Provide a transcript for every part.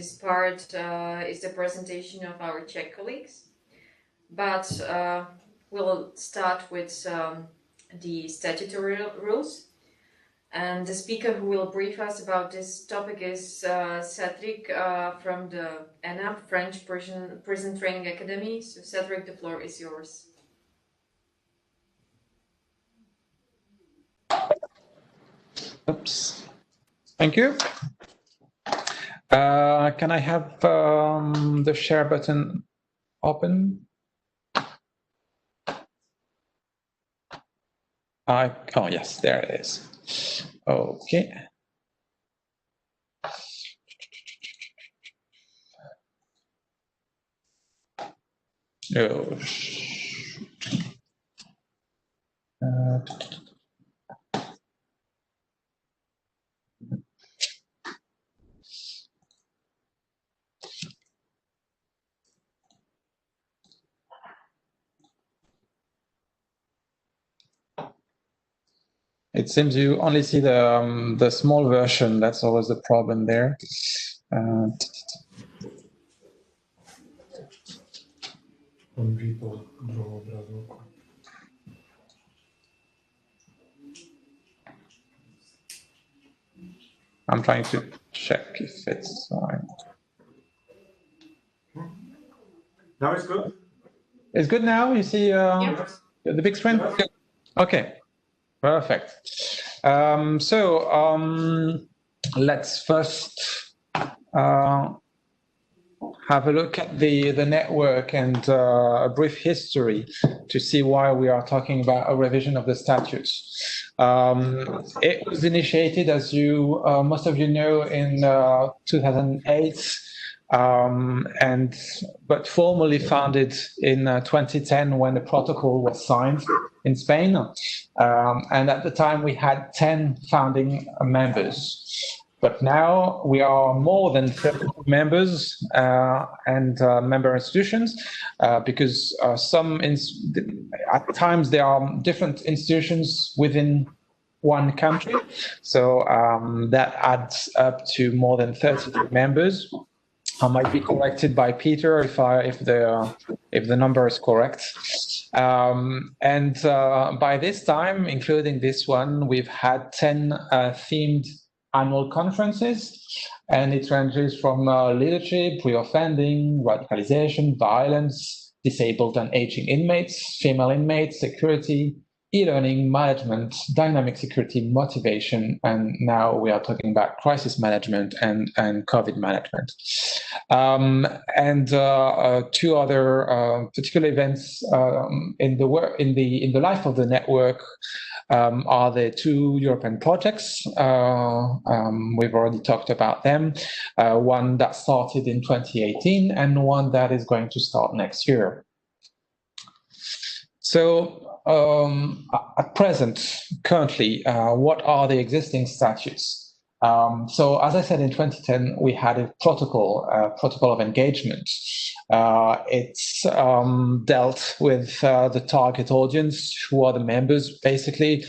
this part is the presentation of our Czech colleagues. But we'll start with the statutory rules. And the speaker who will brief us about this topic is Cédric from the ENAP, French Prison Training Academy. So Cédric, the floor is yours. Oops. Thank you. Can I have the share button open? Oh, yes, there it is. Okay. Oh. It seems you only see the small version. That's always the problem there. I'm trying to check if it's fine. Now it's good? It's good now? You see the big screen? Yeah. Okay, perfect. Let's first have a look at the network and a brief history to see why we are talking about a revision of the statutes. It was initiated, as you most of you know, in 2008, but formally founded in 2010 when the protocol was signed in Spain. And at the time we had 10 founding members. But now we are more than 30 members and member institutions because at times there are different institutions within one country. So that adds up to more than 30 members. I might be corrected by Peter if the number is correct. By this time, including this one, we've had 10 themed annual conferences, and it ranges from leadership, reoffending, radicalization, violence, disabled and aging inmates, female inmates, security, e-learning, management, dynamic security, motivation, and now we are talking about crisis management and COVID management. Two other particular events in the life of the network are the two European projects. We've already talked about them. One that started in 2018 and one that is going to start next year. So at present, currently, what are the existing statutes? So as I said, in 2010, we had a protocol of engagement. It's dealt with the target audience, who are the members, basically.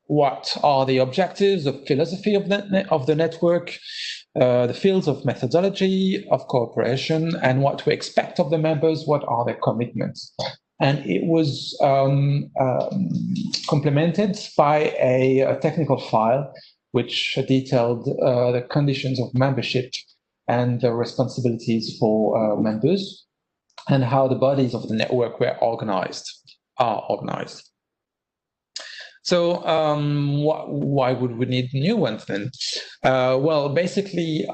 What are the objectives, the philosophy of the network, the fields of methodology, of cooperation, and what to expect of the members, what are their commitments. And it was complemented by a technical file which detailed the conditions of membership and the responsibilities for members and how the bodies of the network are organized. So why would we need new ones then? Well, basically,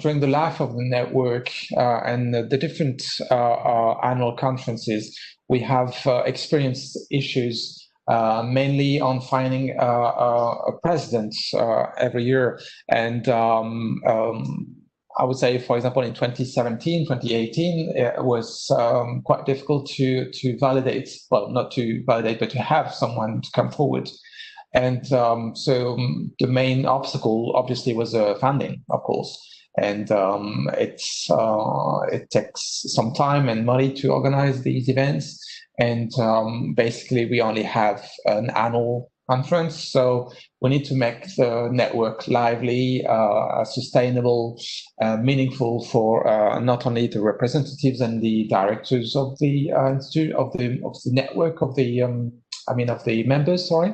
during the life of the network and the different annual conferences, we have experienced issues mainly on finding a president every year. And I would say, for example, in 2017, 2018, it was quite difficult to validate, well, not to validate, but to have someone to come forward. And so the main obstacle, obviously, was funding, of course. And it takes some time and money to organize these events. And basically, we only have an annual conference. So we need to make the network lively, sustainable, meaningful for not only the representatives and the directors of the institute of the network of the of the members, sorry,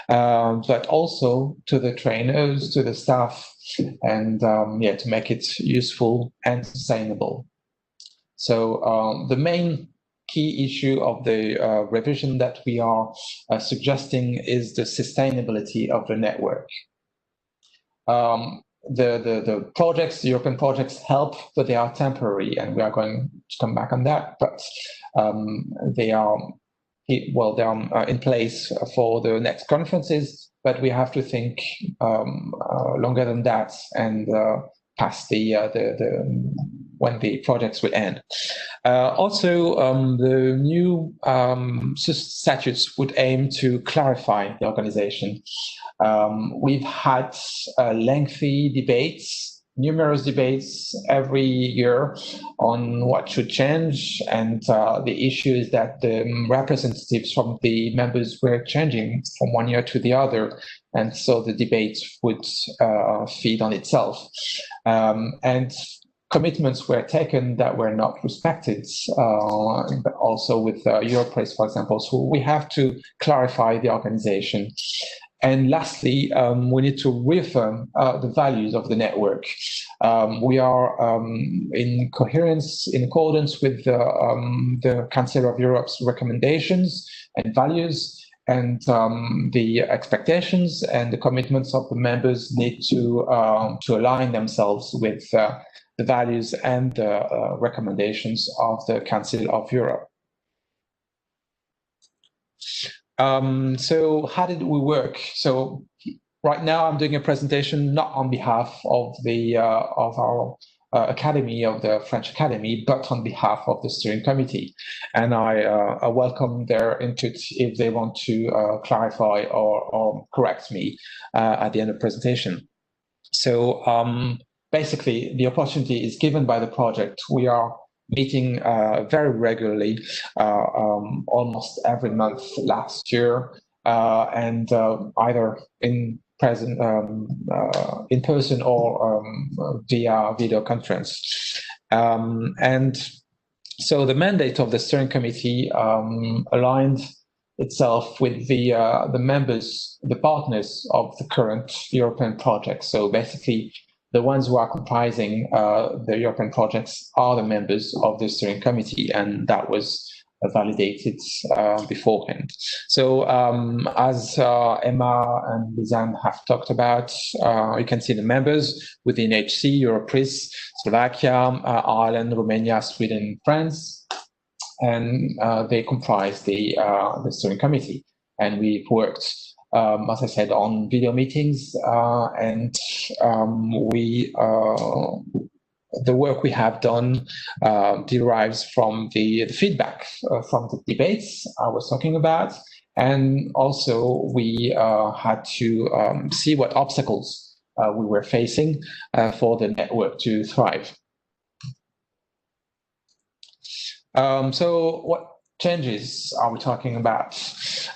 but also to the trainers, to the staff, and to make it useful and sustainable. So the main key issue of the revision that we are suggesting is the sustainability of the network. The projects, the European projects help, but they are temporary, and we are going to come back on that, but they are in place for the next conferences, but we have to think longer than that and past when the projects will end. Also, the new statutes would aim to clarify the organization. We've had lengthy debates, numerous debates every year on what should change, and the issue is that the representatives from the members were changing from one year to the other, and so the debate would feed on itself. And commitments were taken that were not respected, but also with Europress, for example. So we have to clarify the organization. And lastly, we need to reaffirm the values of the network. We are in accordance with the Council of Europe's recommendations and values, and the expectations and the commitments of the members need to align themselves with the values and the recommendations of the Council of Europe. So how did we work? So right now I'm doing a presentation not on behalf of the of our academy, of the French Academy, but on behalf of the steering committee. And I welcome their input if they want to clarify or correct me at the end of the presentation. So basically, the opportunity is given by the project. We are meeting very regularly, almost every month last year, and either in person or via video conference. And so the mandate of the steering committee aligned itself with the members, the partners of the current European project. So basically, the ones who are comprising the European projects are the members of the steering committee, and that was validated beforehand. So as Emma and Lizanne have talked about, you can see the members within HC, Europress, Slovakia, Ireland, Romania, Sweden, France, and they comprise the steering committee. And we've worked, as I said, on video meetings, and the work we have done derives from the feedback from the debates I was talking about, and also we had to see what obstacles we were facing for the network to thrive. So what changes are we talking about?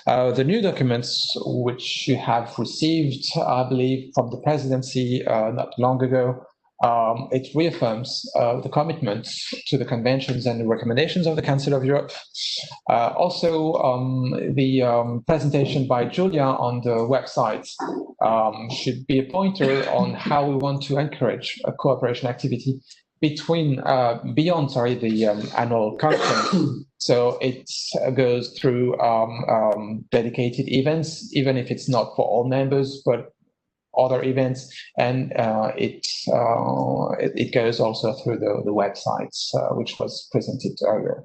The new documents which you have received, I believe, from the presidency not long ago, it reaffirms the commitment to the conventions and the recommendations of the Council of Europe. Also, the presentation by Julia on the website should be a pointer on how we want to encourage a cooperation activity between beyond the annual conference. So it goes through dedicated events, even if it's not for all members, but other events, and it goes also through the websites, which was presented earlier.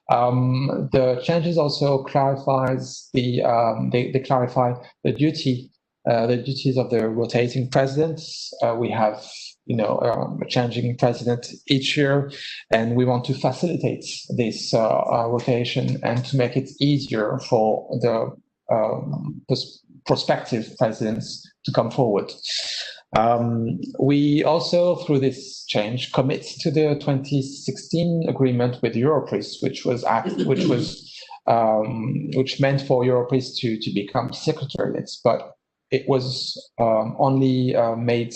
The changes also clarifies they clarify the duties of the rotating presidents. We have a changing president each year, and we want to facilitate this rotation and to make it easier for the prospective presidents to come forward. We also, through this change, commit to the 2016 agreement with Europress, which was which meant for Europeans to become secretariats, but it was only made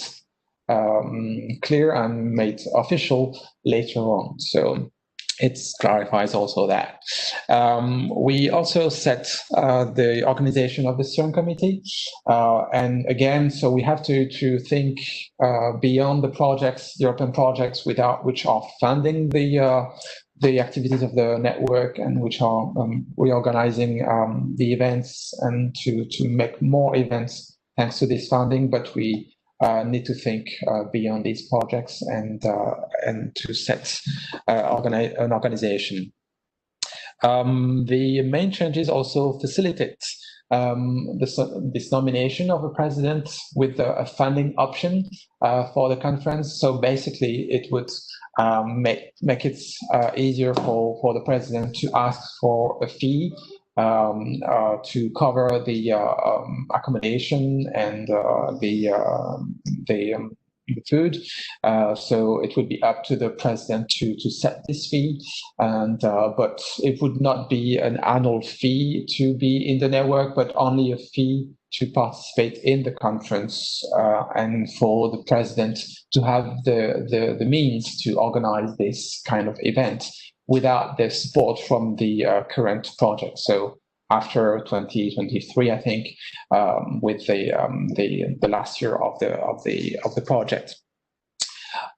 clear and made official later on. So it clarifies also that. We also set the organization of the steering committee. And again, so we have to think beyond the projects, the European projects which are funding the activities of the network and which are reorganizing the events and to make more events thanks to this funding, but we need to think beyond these projects and to set an organization. The main changes also facilitate this nomination of a president with a funding option for the conference. So basically, it would make it easier for the president to ask for a fee to cover the accommodation and the food. So it would be up to the president to set this fee, and but it would not be an annual fee to be in the network, but only a fee to participate in the conference, and for the president to have the means to organize this kind of event without the support from the current project. So after 2023, I think, with the last year of the project.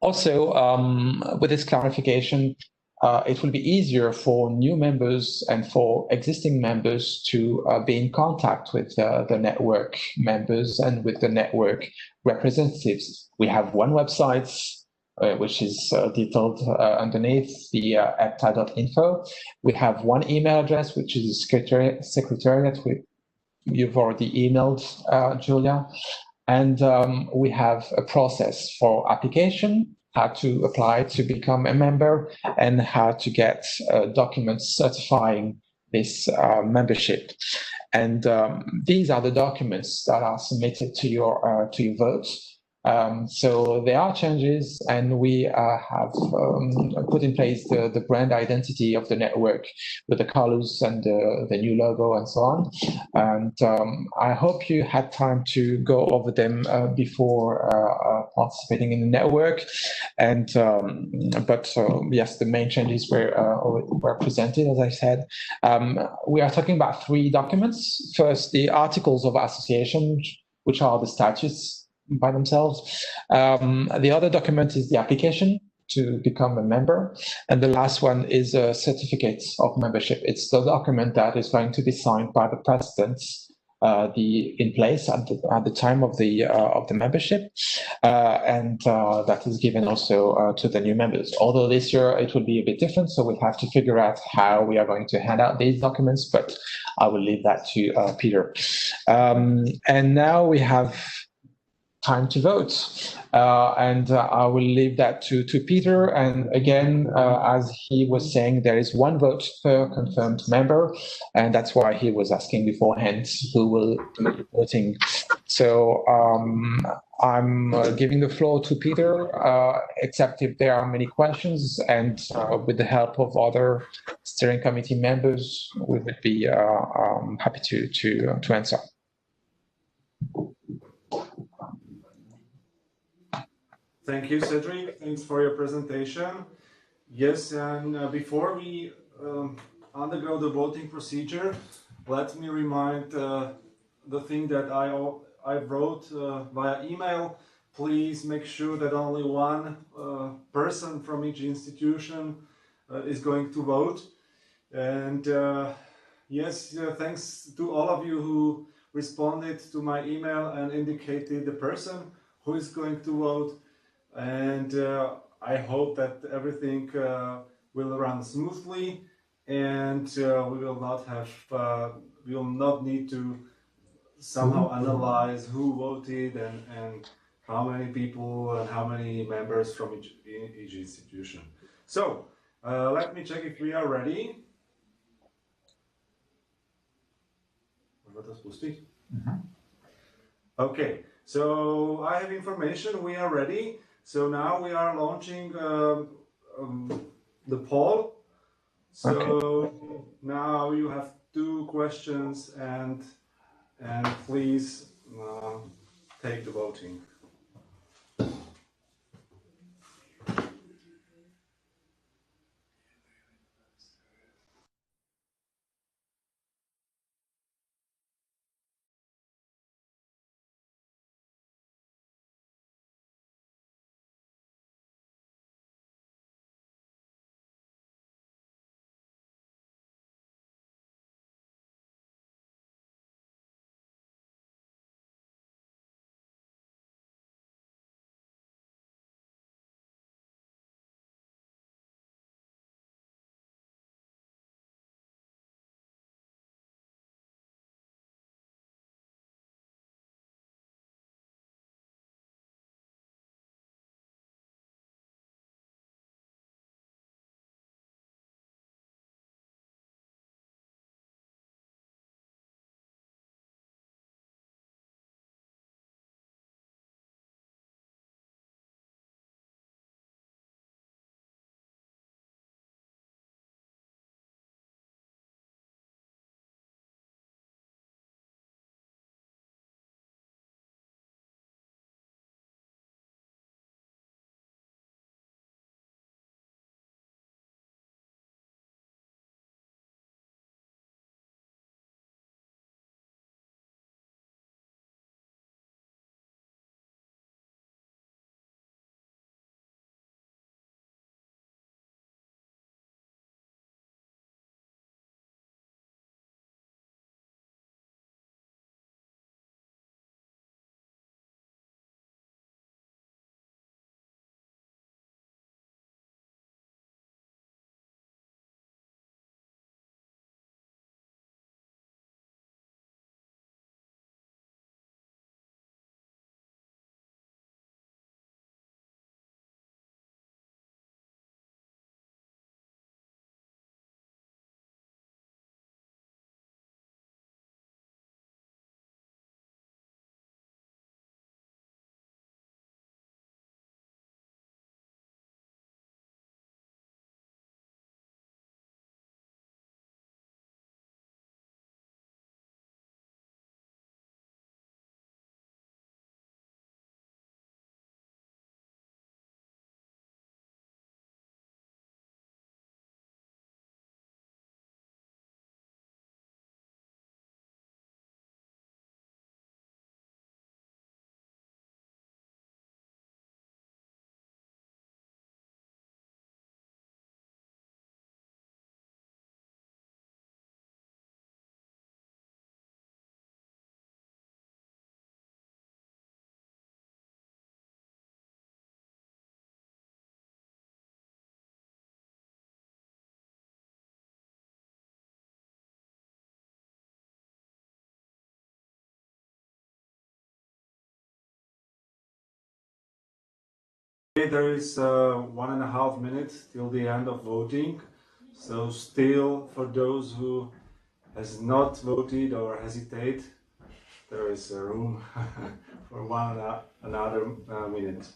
Also, with this clarification, it will be easier for new members and for existing members to be in contact with the network members and with the network representatives. We have one website, which is detailed underneath the EPTA.info. We have one email address, which is secretariat. You've already emailed, Julia. And we have a process for application, how to apply to become a member, and how to get documents certifying this membership. And these are the documents that are submitted to your vote. So there are changes, and we have put in place the brand identity of the network with the colors and the new logo and so on. And I hope you had time to go over them before participating in the network. And but yes, the main changes were presented, as I said. We are talking about 3 documents. First, the articles of association, which are the statutes by themselves. The other document is the application to become a member. And the last one is a certificate of membership. It's the document that is going to be signed by the president in place at the time of the membership, and that is given also to the new members. Although this year it will be a bit different, so we'll have to figure out how we are going to hand out these documents, but I will leave that to Peter. And now we have time to vote. And I will leave that to Peter. And again, as he was saying, there is 1 vote per confirmed member, and that's why he was asking beforehand who will be voting. So I'm giving the floor to Peter, except if there are many questions, and with the help of other steering committee members, we would be happy to answer. Thank you, Cédric. Thanks for your presentation. Yes, and before we undergo the voting procedure, let me remind the thing that I wrote via email. Please make sure that only 1 person from each institution is going to vote. And yes, thanks to all of you who responded to my email and indicated the person who is going to vote. And I hope that everything will run smoothly, and we will not need to somehow analyze who voted and how many people and how many members from each institution. So let me check if we are ready. Okay, so I have information, we are ready. So now we are launching the poll So now you have 2 questions, and please take the voting. There is 1.5 minutes till the end of voting. So still, for those who has not voted or hesitate, there is room for another minute.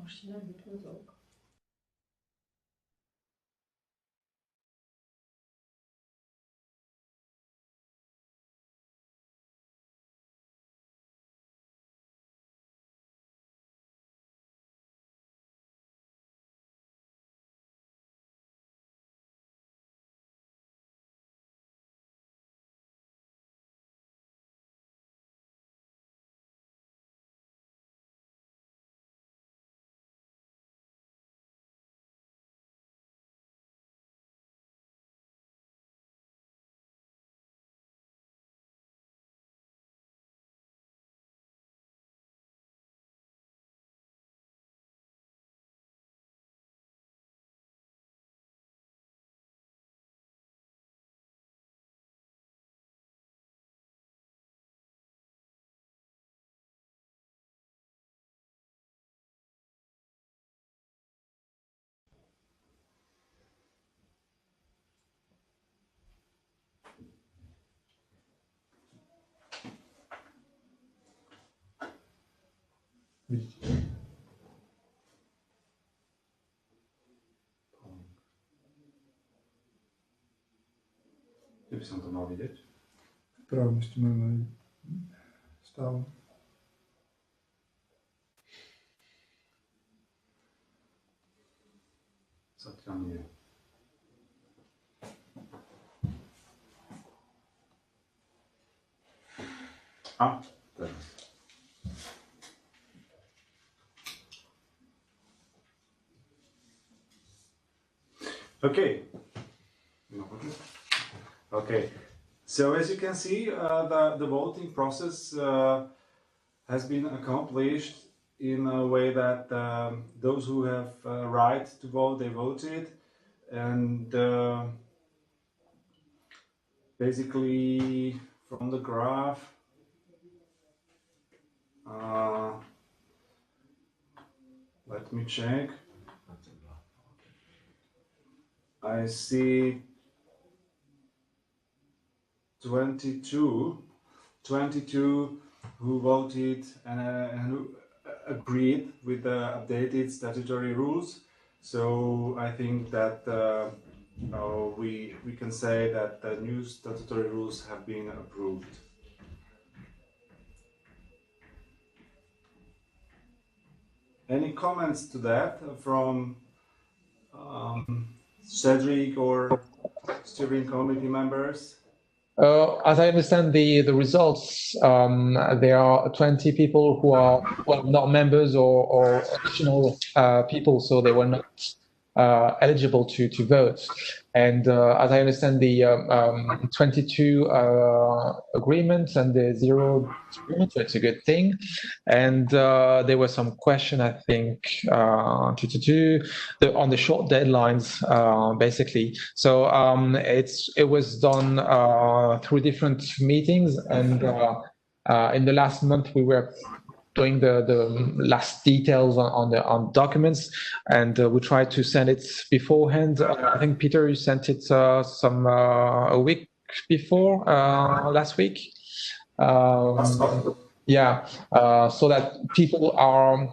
Machine bitmez ook. Kdyby som to mal vidieť. Práve by ste mali stále. Zatiaľ nie. A, teraz. Okay. Okay. So as you can see, the voting process has been accomplished in a way that those who have right to vote, they voted, and basically from the graph, let me check. I see 22 who voted and who agreed with the updated statutory rules. So I think that we can say that the new statutory rules have been approved. Any comments to that from Cédric or steering committee members? As I understand the results, there are 20 people who are not members or additional people, so they were not eligible to vote. And as I understand, the 22 agreements and the 0 disagreements, so it's a good thing. And there was some question, I think, on the short deadlines, basically. So it was done through different meetings, and in the last month we were doing the last details on documents, and we tried to send it beforehand. I think Peter, you sent it a week before last week. Yeah, so that people are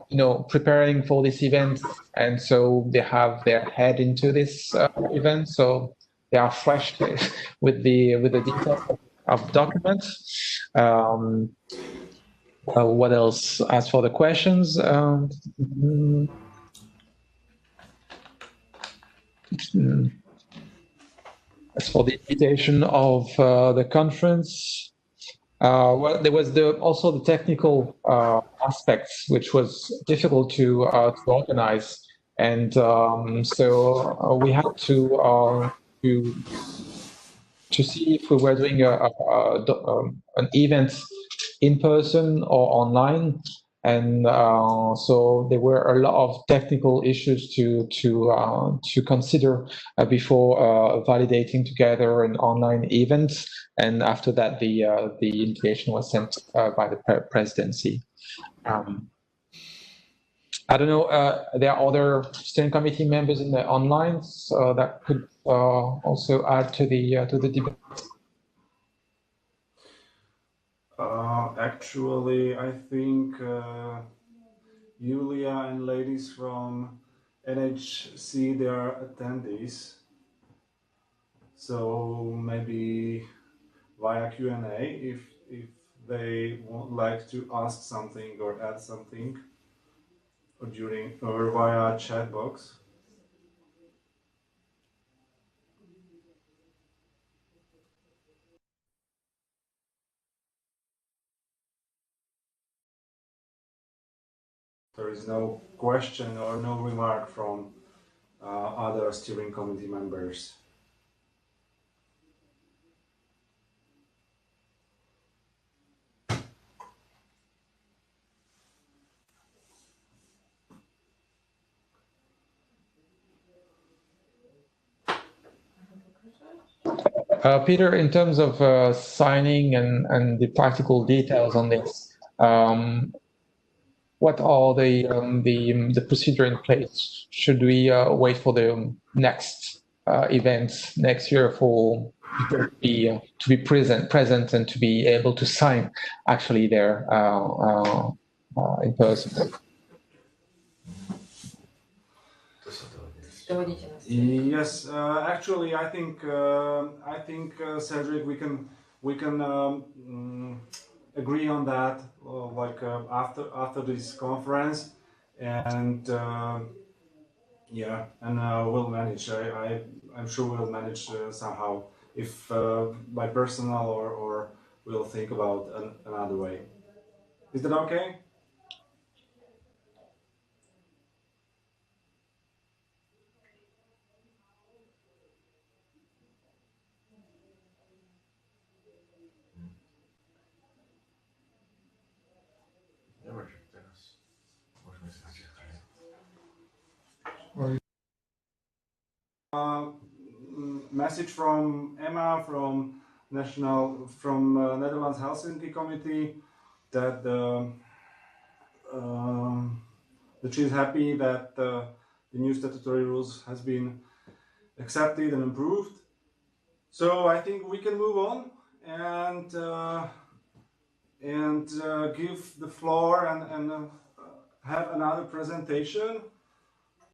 preparing for this event, and so they have their head into this event, so they are fresh with the details of documents. What else? As for the questions, as for the invitation of the conference, well, there was also the technical aspects, which was difficult to organize, and so we had to see if we were doing an event in person or online, and so there were a lot of technical issues to consider before validating together an online event. And after that, the invitation was sent by the presidency. I don't know. There are other steering committee members in the online, so that could also add to the debate. Actually, I think Julia and ladies from NHC, they are attendees. So maybe via Q&A, if they would like to ask something or add something, or via chat box. There is no question or no remark from other steering committee members. Peter, in terms of signing and the practical details on this, what are the procedure in place? Should we wait for the next event next year for people to be present and to be able to sign actually there in person? Yes, actually, I think Cedric, we can agree on that, after this conference, and yeah, and we'll manage. I'm sure we'll manage somehow, if by personal or we'll think about another way. Is that okay? Message from Emma from Netherlands Helsinki Committee that she's happy that the new statutory rules has been accepted and approved. So I think we can move on and give the floor and have another presentation